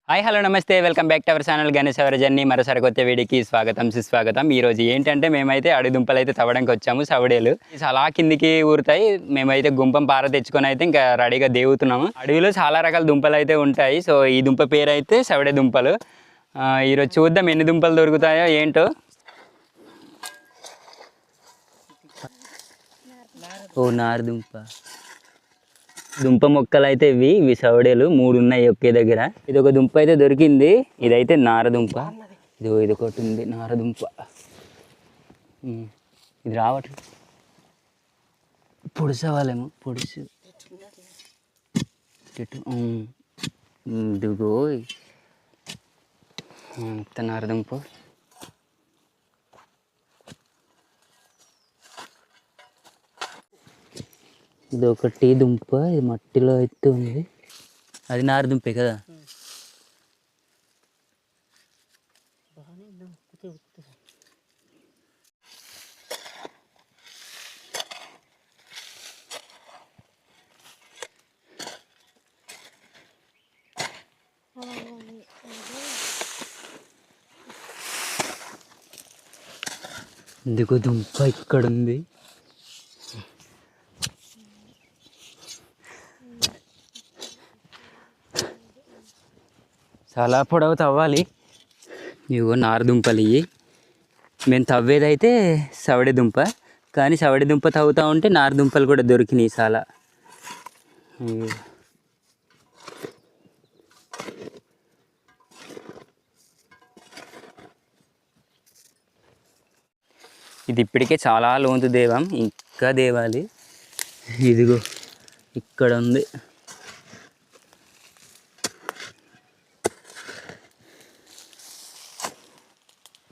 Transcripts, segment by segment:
Hi hello namaste welcome back to our channel Ganesh our journey మరోసారి కొత్త వీడియోకి స్వాగతం సుస్వాగతం. ఈరోజు ఏంటంటే మేమైతే అడవి దుంపలు అయితే తవ్వడానికి వచ్చాము. సవడేలు చాలా కిందికి ఊరుతాయి. మేమైతే గుంపం పార తెచ్చుకొని అయితే ఇంకా రెడీగా దేవుతున్నాము. అడవిలో చాలా రకాల దుంపలు అయితే ఉంటాయి. సో ఈ దుంప పేరు అయితే సవడే దుంపలు. ఈరోజు చూద్దాం ఎన్ని దుంపలు దొరుకుతాయో ఏంటో. ఓ నారు దుంప మొక్కలు అయితే ఇవి సవడేలు 3 ఉన్నాయి ఒకే దగ్గర. ఇది ఒక దుంప అయితే దొరికింది. ఇదైతే నారదుంప. ఇది ఒకటి ఉంది నారదుంప. ఇది రావట్లేదు, పొడిసవాలేమో పొడిసు చెట్టు. ఇదిగో నారదుంప. ఇది ఒకటి దుంప, ఇది మట్టిలో అయితే ఉంది. అది నారదుంపే కదా. ఇందుకు దుంప ఇక్కడ ఉంది. చాలా పొడవు తవ్వాలి. ఇవో నారదుంపలు ఇవి. మేము తవ్వేదైతే సవడి దుంప, కానీ సవడి దుంప తవ్వుతూ ఉంటే నారదుంపలు కూడా దొరికినాయి చాలా. ఇది ఇప్పటికే చాలా లోతు దేవం, ఇంకా దేవాలి. ఇదిగో ఇక్కడ ఉంది.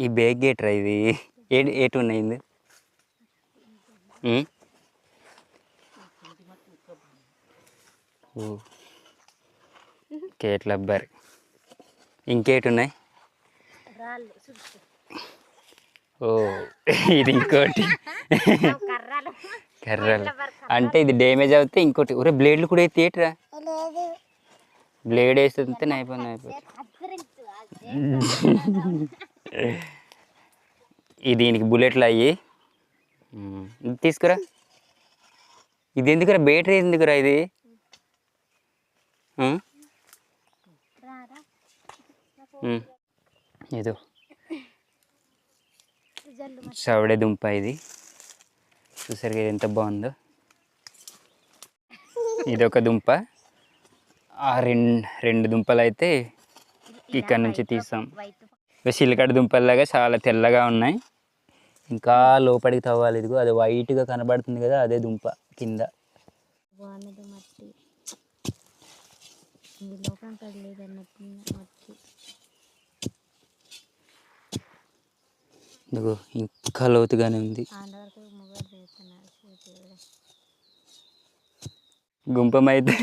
ఈ బ్యాగ్ గేట్రా ఇది ఏటు ఉన్నాయి. కేట్ లబ్బర్. ఇంకేటున్నాయి. ఓ ఇది ఇంకోటి కర్రలు. అంటే ఇది డ్యామేజ్ అవుతే ఇంకోటి. ఒరే బ్లేడ్లు కూడా అయితే ఏట్రా, బ్లేడ్ వేస్తుంటే అయిపోయింది. దీనికి బుల్లెట్లు అయ్యి తీసుకురా. ఇది ఎందుకురా, బ్యాటరీ ఎందుకురా ఇది? ఏదో సవడే దుంప ఇది. చూసారు ఎంత బాగుందో. ఇది ఒక దుంప. ఆ రెండు దుంపలు అయితే ఇక్కడ నుంచి తీసాం. చిలకడ దుంపల్లాగా చాలా తెల్లగా ఉన్నాయి. ఇంకా లోపలికి తవ్వాలి. ఇదిగో అది వైట్గా కనబడుతుంది కదా, అదే దుంప కింద. ఇదిగో ఇంకా లోతుగానే ఉంది. గుంపం అయితే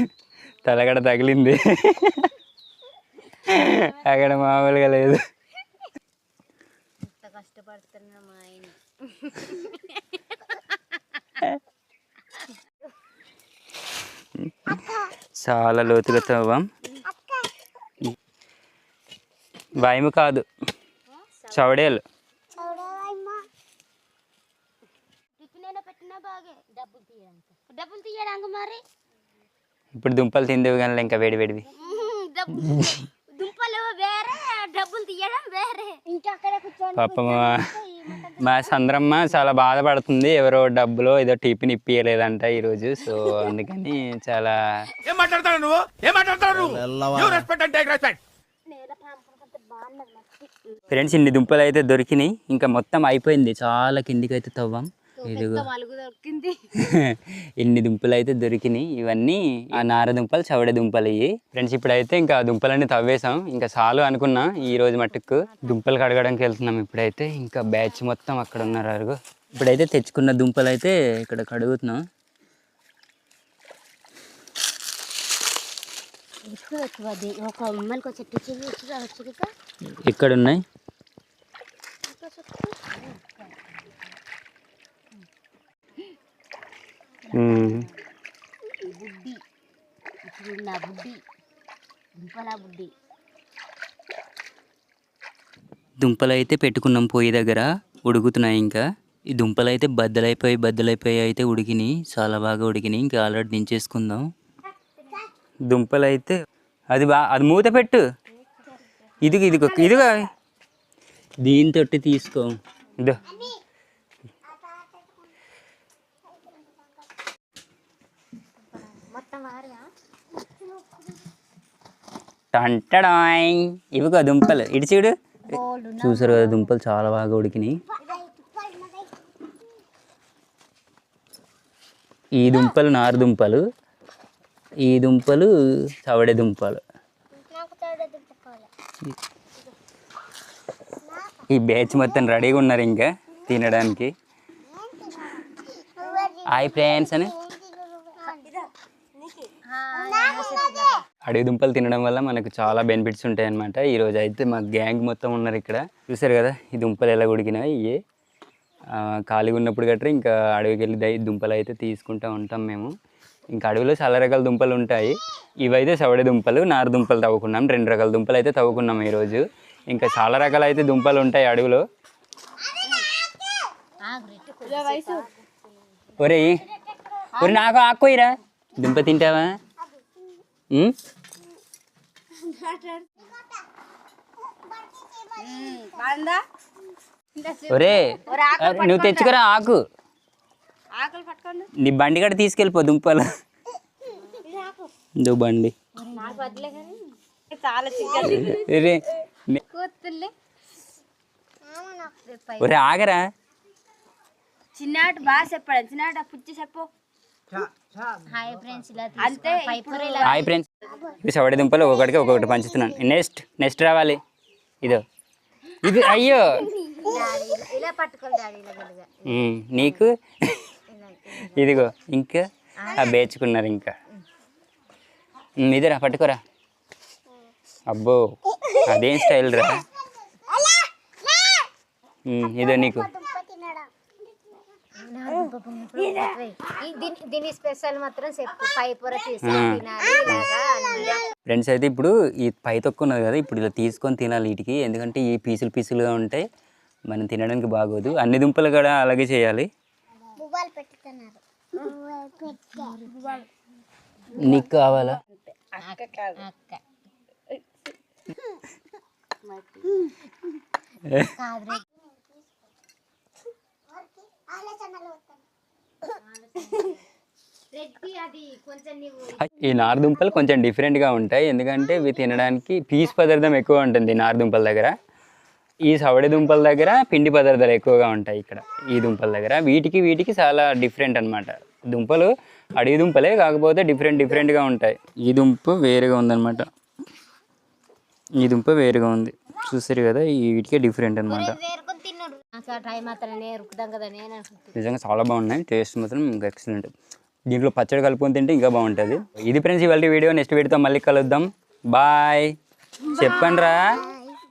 తలగడ తగిలింది. అక్కడ మామూలుగా లేదు. చాలా లోతుగా తవ్వాం. వాయిము కాదు, చవడేలు. ఇప్పుడు దుంపలు తిందేవి కానీ ఇంకా వేడి వేడివి. పాపం మా సంద్రమ్మ చాలా బాధపడుతుంది. ఎవరో డబ్బులో ఏదో టిఫిన్ ఇప్పియలేదంట ఈరోజు. సో అందుకని చాలా ఫ్రెండ్స్ ఇన్ని దుంపలు అయితే దొరికినాయి. ఇంకా మొత్తం అయిపోయింది, చాలా కిందికి అయితే తవ్వాం. ఇదిగో ఇన్ని దుంపలు అయితే దొరికినాయి. ఇవన్నీ ఆ నారదుంపలు, చవడే దుంపలు ఇవి. ఫ్రెండ్స్ ఇప్పుడైతే ఇంకా దుంపలన్నీ తవ్వేసాం. ఇంకా చాలు అనుకున్నా ఈ రోజు మట్టుకు. దుంపలు కడగడానికి వెళ్తున్నాం ఇప్పుడైతే. ఇంకా బ్యాచ్ మొత్తం అక్కడ ఉన్నారు అరుగు. ఇప్పుడైతే తెచ్చుకున్న దుంపలు అయితే ఇక్కడ కడుగుతున్నాం. ఇక్కడ ఉన్నాయి. బుడ్డి ఇప్పుడు నా బుడ్డి దుంపల బుడ్డి దుంపలు అయితే పెట్టుకున్నాం పొయ్యి దగ్గర, ఉడుకుతున్నాయి. ఇంకా ఈ దుంపలు అయితే బద్దలైపోయి అయితే ఉడికినాయి, చాలా బాగా ఉడికినాయి. ఇంకా ఆల్రెడీ దించేసుకుందాం. దుంపలు అయితే అది మూత పెట్టు. ఇదిగో దీంతో తీసుకో. ఇదో టంటడాయ్, ఇవిగో దుంపలు. ఇటు చూడు, చూసారు కదా దుంపలు చాలా బాగా ఉడికినాయి. ఈ దుంపలు నారు దుంపలు, ఈ దుంపలు సవడే దుంపలు. ఈ బ్యాచ్ మొత్తం రెడీగా ఉన్నారు ఇంకా తినడానికి. హాయ్ ఫ్రెండ్స్ అని. అడవి దుంపలు తినడం వల్ల మనకు చాలా బెనిఫిట్స్ ఉంటాయి అన్నమాట. ఈరోజు అయితే మా గ్యాంగ్ మొత్తం ఉన్నారు ఇక్కడ. చూసారు కదా ఈ దుంపలు ఎలా ఉడికినాయి. ఇవే ఖాళీగా ఉన్నప్పుడు గట్రా ఇంకా అడవికి వెళ్ళి దుంపలు అయితే తీసుకుంటూ ఉంటాం మేము. ఇంకా అడవిలో చాలా రకాల దుంపలు ఉంటాయి. ఇవైతే సవడే దుంపలు, నారు దుంపలు తవ్వుకున్నాం. 2 రకాల దుంపలు అయితే తవ్వుకున్నాం ఈరోజు. ఇంకా చాలా రకాల అయితే దుంపలు ఉంటాయి అడవిలో. ఒరే నాకు ఆకుపోయిరా, దుంప తింటావా? ఒరే నువ్వు తెచ్చుకురా ఆకు, నీ బండి కూడా తీసుకెళ్ళిపో దుంపలు. నువ్వు బండి ఒరే ఆగరా. చిన్నాడు బాగా చెప్పాడు, చిన్నాడు పుచ్చి చెప్పు. హాయ్ ఫ్రెండ్స్, ఇవి సవడి దుంపలు ఒక్కొక్కటి పంచుతున్నాను. నెక్స్ట్ రావాలి. ఇది అయ్యో నీకు ఇదిగో ఇంకా బేచుకున్నారు. ఇంకా ఇదిరా పట్టుకోరా. అబ్బో అదేం స్టైల్ రా. ఇదో నీకు. ఫ్రెండ్స్ అయితే ఇప్పుడు ఈ పై తొక్కు ఉన్నది కదా, ఇప్పుడు ఇలా తీసుకొని తినాలి వీటికి. ఎందుకంటే ఈ పీసులుగా ఉంటాయి, మనం తినడానికి బాగోదు. అన్ని దుంపలు కూడా అలాగే చేయాలి. నీకు కావాలా? ఈ నారదుంపలు కొంచెం డిఫరెంట్గా ఉంటాయి, ఎందుకంటే ఇవి తినడానికి పీస్ పదార్థం ఎక్కువ ఉంటుంది నారదుంపల దగ్గర. ఈ సవడి దుంపల దగ్గర పిండి పదార్థాలు ఎక్కువగా ఉంటాయి ఇక్కడ ఈ దుంపల దగ్గర. వీటికి చాలా డిఫరెంట్ అన్నమాట. దుంపలు అడవి దుంపలే, కాకపోతే డిఫరెంట్గా ఉంటాయి. ఈ దుంప వేరుగా ఉందన్నమాట, ఈ దుంప వేరుగా ఉంది. చూసారు కదా, వీటికే డిఫరెంట్ అనమాట. నిజంగా చాలా బాగున్నాయి, టేస్ట్ మాత్రం ఇంకా ఎక్సలెంట్. దీంట్లో పచ్చడి కలుపుకొని తింటే ఇంకా బాగుంటుంది. ఇది ఫ్రెండ్స్ ఇవాళ వీడియో. నెక్స్ట్ వీడియోతో మళ్ళీ కలుద్దాం. బాయ్ చెప్పండి రా.